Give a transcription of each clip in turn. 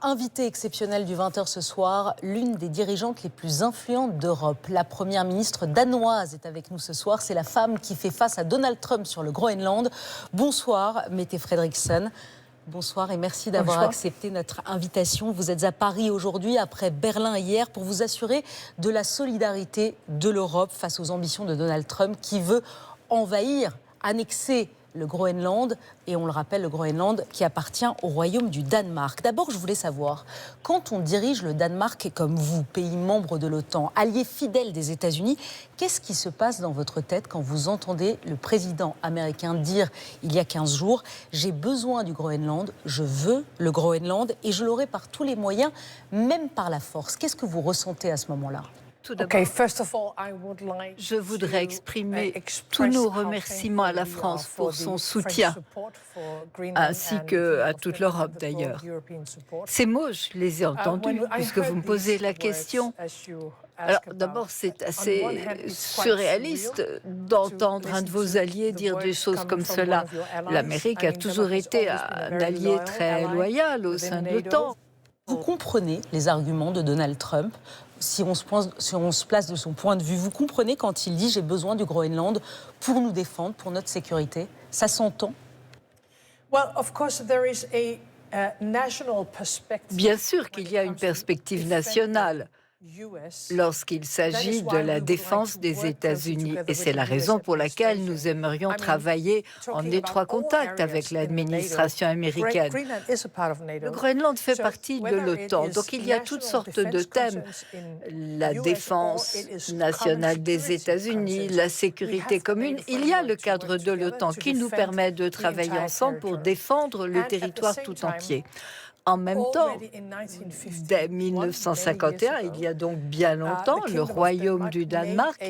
Invitée exceptionnelle du 20h ce soir, l'une des dirigeantes les plus influentes d'Europe. La première ministre danoise est avec nous ce soir. C'est la femme qui fait face à Donald Trump sur le Groenland. Bonsoir, Mette Frederiksen. Bonsoir et merci d'avoir accepté notre invitation. Vous êtes à Paris aujourd'hui, après Berlin hier, pour vous assurer de la solidarité de l'Europe face aux ambitions de Donald Trump qui veut envahir, annexer le Groenland, et on le rappelle, le Groenland qui appartient au royaume du Danemark. D'abord, je voulais savoir, quand on dirige le Danemark comme vous, pays membre de l'OTAN, allié fidèle des États-Unis, qu'est-ce qui se passe dans votre tête quand vous entendez le président américain dire, il y a 15 jours, « J'ai besoin du Groenland, je veux le Groenland et je l'aurai par tous les moyens, même par la force ». Qu'est-ce que vous ressentez à ce moment-là ? Tout d'abord, je voudrais exprimer tous nos remerciements à la France pour son soutien, ainsi qu'à toute l'Europe d'ailleurs. Ces mots, je les ai entendus puisque vous me posez la question. Alors d'abord, c'est assez surréaliste d'entendre un de vos alliés dire des choses comme cela. L'Amérique a toujours été un allié très loyal au sein de l'OTAN. Vous comprenez les arguments de Donald Trump, si on se place de son point de vue. Vous comprenez quand il dit « j'ai besoin du Groenland pour nous défendre, pour notre sécurité ». Ça s'entend ? Bien sûr qu'il y a une perspective nationale lorsqu'il s'agit de la défense des États-Unis. Et c'est la raison pour laquelle nous aimerions travailler en étroit contact avec l'administration américaine. Le Groenland fait partie de l'OTAN, donc il y a toutes sortes de thèmes. La défense nationale des États-Unis, la sécurité commune. Il y a le cadre de l'OTAN qui nous permet de travailler ensemble pour défendre le territoire tout entier. En même temps, dès 1951, il y a donc bien longtemps, le Royaume du Danemark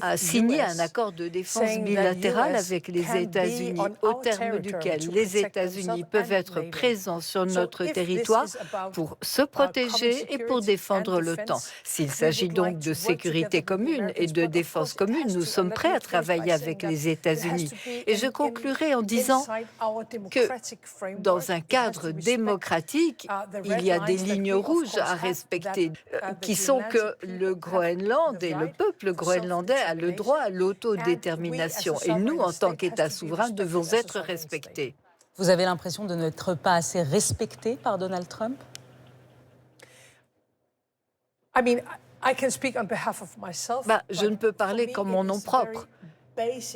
a signé un accord de défense bilatéral avec les États-Unis, au terme duquel les États-Unis peuvent être présents sur notre territoire pour se protéger et pour défendre l'OTAN. S'il s'agit donc de sécurité commune et de défense commune, nous sommes prêts à travailler avec les États-Unis. Et je conclurai en disant que dans un cadre démocratique, il y a des lignes rouges à respecter, qui sont que le Groenland et le peuple groenlandais a le droit à l'autodétermination. Et nous, en tant qu'État souverain, devons être respectés. Vous avez l'impression de n'être pas assez respecté par Donald Trump ? Je ne peux parler qu'en mon nom propre.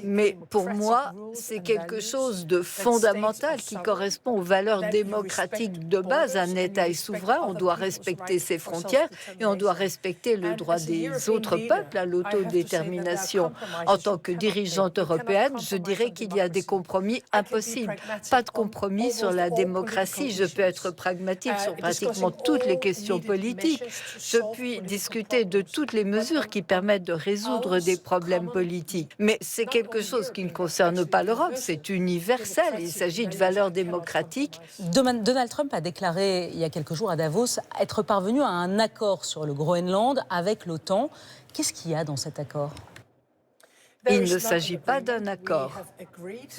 Mais pour moi, c'est quelque chose de fondamental qui correspond aux valeurs démocratiques de base. Un État est souverain, on doit respecter ses frontières et on doit respecter le droit des autres peuples à l'autodétermination. En tant que dirigeante européenne, je dirais qu'il y a des compromis impossibles. Pas de compromis sur la démocratie. Je peux être pragmatique sur pratiquement toutes les questions politiques. Je puis discuter de toutes les mesures qui permettent de résoudre des problèmes politiques. Mais c'est quelque chose qui ne concerne pas l'Europe, c'est universel. Il s'agit de valeurs démocratiques. Donald Trump a déclaré il y a quelques jours à Davos être parvenu à un accord sur le Groenland avec l'OTAN. Qu'est-ce qu'il y a dans cet accord ? Il ne s'agit pas d'un accord.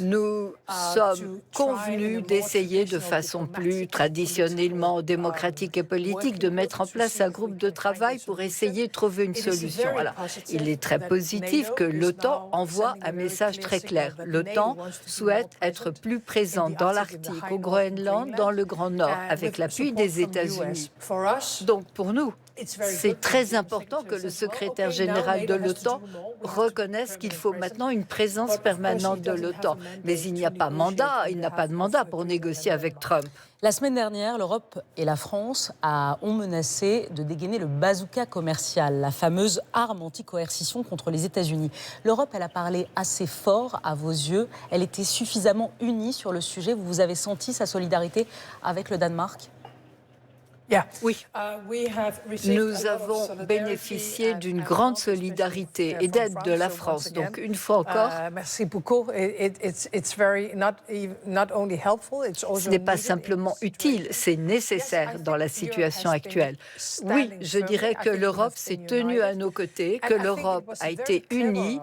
Nous sommes convenus d'essayer de façon plus traditionnellement démocratique et politique de mettre en place un groupe de travail pour essayer de trouver une solution. Alors, il est très positif que l'OTAN envoie un message très clair. L'OTAN souhaite être plus présente dans l'Arctique, au Groenland, dans le Grand Nord, avec l'appui des États-Unis. Donc, pour nous, c'est très important que le secrétaire général de l'OTAN reconnaisse qu'il faut maintenant une présence permanente de l'OTAN. Mais il n'y a pas mandat, il n'a pas de mandat pour négocier avec Trump. La semaine dernière, l'Europe et la France ont menacé de dégainer le bazooka commercial, la fameuse arme anti-coercition contre les États-Unis. L'Europe, elle a parlé assez fort à vos yeux. Elle était suffisamment unie sur le sujet. Vous avez senti sa solidarité avec le Danemark ? Oui, nous avons bénéficié d'une grande solidarité et d'aide de la France. Donc, une fois encore, merci beaucoup. Ce n'est pas simplement utile, c'est nécessaire dans la situation actuelle. Oui, je dirais que l'Europe s'est tenue à nos côtés, que l'Europe a été unie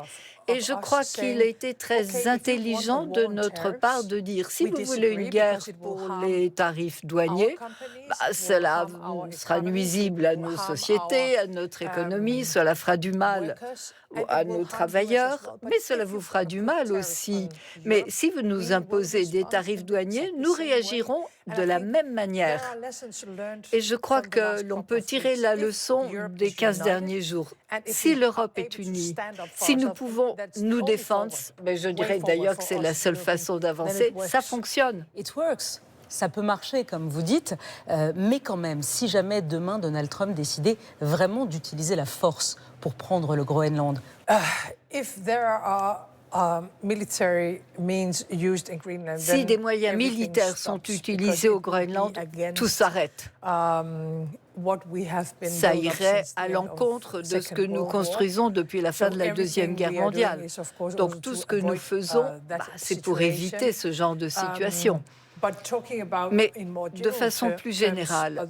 Et je crois qu'il a été très intelligent de notre part de dire, si vous voulez une guerre pour les tarifs douaniers, cela sera nuisible à nos sociétés, à notre économie, cela fera du mal à nos travailleurs, mais cela vous fera du mal aussi. Mais si vous nous imposez des tarifs douaniers, nous réagirons de la même manière. Et je crois que l'on peut tirer la leçon des 15 derniers jours. Si l'Europe est unie, si nous pouvons nous défendre, mais je dirais d'ailleurs que c'est la seule façon d'avancer, ça fonctionne. It works. Ça peut marcher, comme vous dites, mais quand même, si jamais demain Donald Trump décidait vraiment d'utiliser la force pour prendre le Groenland. Si des moyens militaires sont utilisés au Groenland, tout s'arrête. Ça irait à l'encontre de ce que nous construisons depuis la fin de la Deuxième Guerre mondiale. Donc tout ce que nous faisons, c'est pour éviter ce genre de situation. Mais de façon plus générale,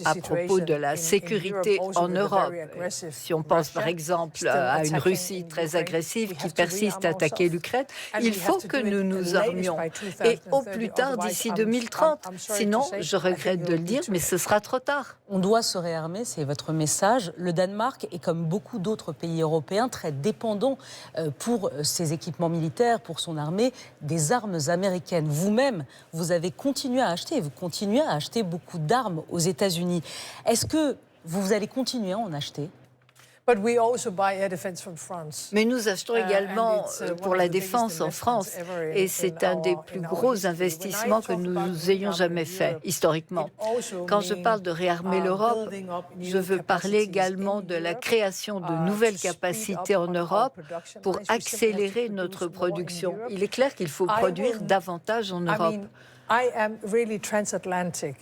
à propos de la sécurité en Europe, si on pense par exemple à une Russie très agressive qui persiste à attaquer l'Ukraine, il faut que nous nous armions. Et au plus tard, d'ici 2030. Sinon, je regrette de le dire, mais ce sera trop tard. On doit se réarmer, c'est votre message. Le Danemark est, comme beaucoup d'autres pays européens, très dépendant pour ses équipements militaires, pour son armée, des armes américaines. Vous-même, vous avez continué à acheter, vous continuez à acheter beaucoup d'armes aux États-Unis. Est-ce que vous allez continuer à en acheter ? Mais nous achetons également pour la défense en France et c'est un des plus gros investissements que nous ayons jamais fait historiquement. Quand je parle de réarmer l'Europe, je veux parler également de la création de nouvelles capacités en Europe pour accélérer notre production. Il est clair qu'il faut produire davantage en Europe.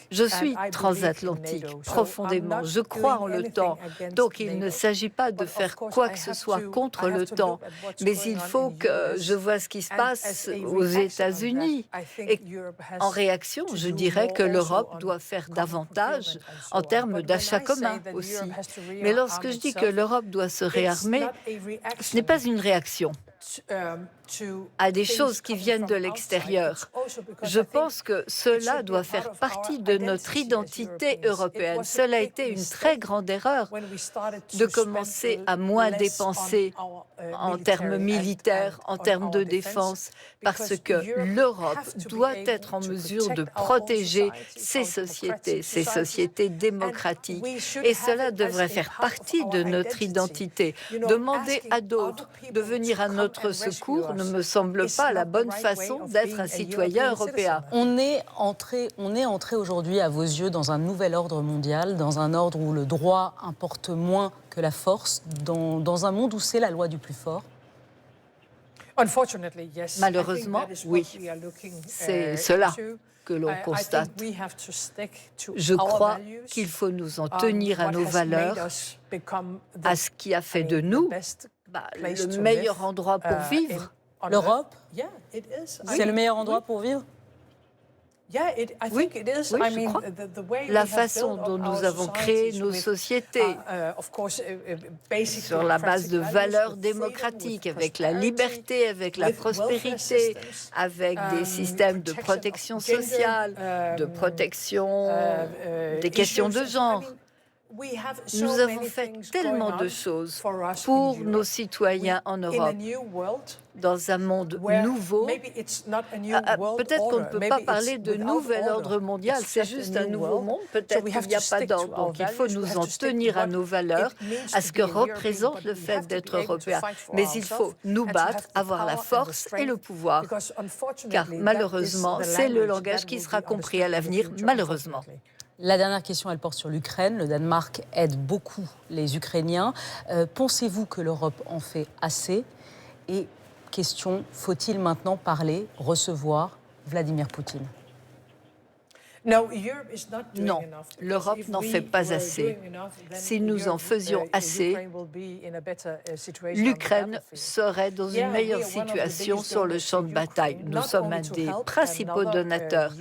Je suis transatlantique, profondément. Je crois en le temps. Donc, il ne s'agit pas de faire quoi que ce soit contre le temps. Mais il faut que je vois ce qui se passe aux États-Unis. Et en réaction, je dirais que l'Europe doit faire davantage en termes d'achats communs aussi. Mais lorsque je dis que l'Europe doit se réarmer, ce n'est pas une réaction à des choses qui viennent de l'extérieur. Je pense que cela doit faire partie de notre identité européenne. Cela a été une très grande erreur de commencer à moins dépenser en termes militaires, en termes de défense, parce que l'Europe doit être en mesure de protéger ses sociétés démocratiques. Et cela devrait faire partie de notre identité. Demander à d'autres de venir à notre secours ne me semble pas la bonne façon d'être un citoyen européen. On est entré aujourd'hui, à vos yeux, dans un nouvel ordre mondial, dans un ordre où le droit importe moins que la force, dans un monde où c'est la loi du plus fort. Malheureusement, oui. C'est cela que l'on constate. Je crois qu'il faut nous en tenir à nos valeurs, à ce qui a fait de nous le meilleur endroit pour vivre. L'Europe, c'est le meilleur endroit pour vivre ? Oui, je crois. La façon dont nous avons créé nos sociétés sur la base de valeurs démocratiques, avec la liberté, avec la prospérité, avec des systèmes de protection sociale, de protection des questions de genre. Nous avons fait tellement de choses pour nos citoyens en Europe. Dans un monde nouveau, peut-être qu'on ne peut pas parler de nouvel ordre mondial, c'est juste un nouveau monde, peut-être qu'il n'y a pas d'ordre. Donc il faut nous en tenir à nos valeurs, à ce que représente le fait d'être européen. Mais il faut nous battre, avoir la force et le pouvoir, car malheureusement, c'est le langage qui sera compris à l'avenir, malheureusement. La dernière question, elle porte sur l'Ukraine. Le Danemark aide beaucoup les Ukrainiens. Pensez-vous que l'Europe en fait assez ? Et question, faut-il maintenant parler, recevoir Vladimir Poutine ? Non, l'Europe n'en fait pas assez. Si nous en faisions assez, l'Ukraine serait dans une meilleure situation sur le champ de bataille. Nous sommes un des principaux donateurs,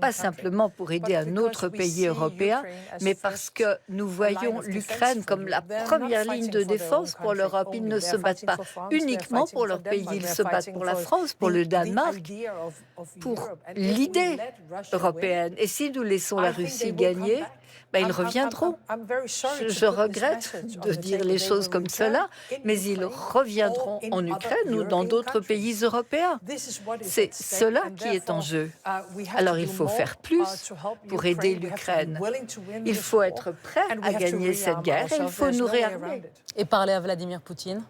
pas simplement pour aider un autre pays européen, mais parce que nous voyons l'Ukraine comme la première ligne de défense pour l'Europe. Ils ne se battent pas uniquement pour leur pays, ils se battent pour la France, pour le Danemark, pour l'idée européenne. Et si nous laissons la Russie gagner, ils reviendront. Je regrette de dire les choses comme cela, mais ils reviendront en Ukraine ou dans d'autres pays européens. C'est cela qui est en jeu. Alors il faut faire plus pour aider l'Ukraine. Il faut être prêt à gagner cette guerre et il faut nous réarmer. Et parler à Vladimir Poutine?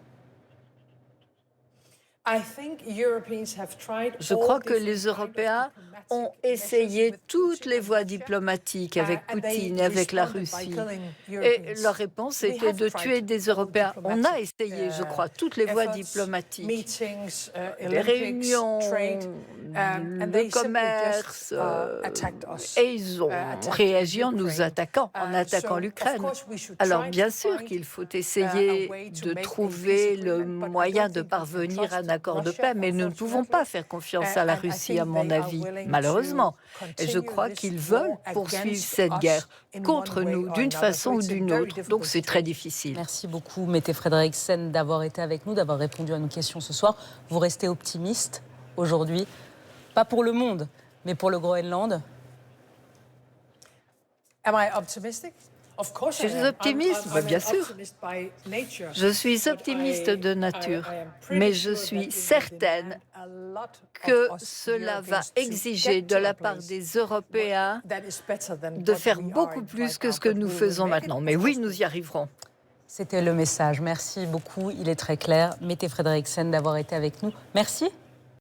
Je crois que les Européens ont essayé toutes les voies diplomatiques avec Poutine et avec la Russie. Et leur réponse était de tuer des Européens. On a essayé, je crois, toutes les voies diplomatiques. Les réunions, le commerce. Et ils ont réagi en nous attaquant, en attaquant l'Ukraine. Alors bien sûr qu'il faut essayer de trouver le moyen de parvenir à un accord de paix, mais nous ne pouvons pas faire confiance à la Russie, à mon avis, malheureusement. Et je crois qu'ils veulent poursuivre cette guerre contre nous, d'une façon ou d'une autre. Donc c'est très difficile. Merci beaucoup, Mette Frederiksen, d'avoir été avec nous, d'avoir répondu à nos questions ce soir. Vous restez optimiste aujourd'hui, pas pour le monde, mais pour le Groenland? Je suis optimiste, bien sûr. Je suis optimiste de nature, mais je suis certaine que cela va exiger de la part des Européens de faire beaucoup plus que ce que nous faisons maintenant. Mais oui, nous y arriverons. C'était le message. Merci beaucoup. Il est très clair. Mette Frederiksen d'avoir été avec nous. Merci.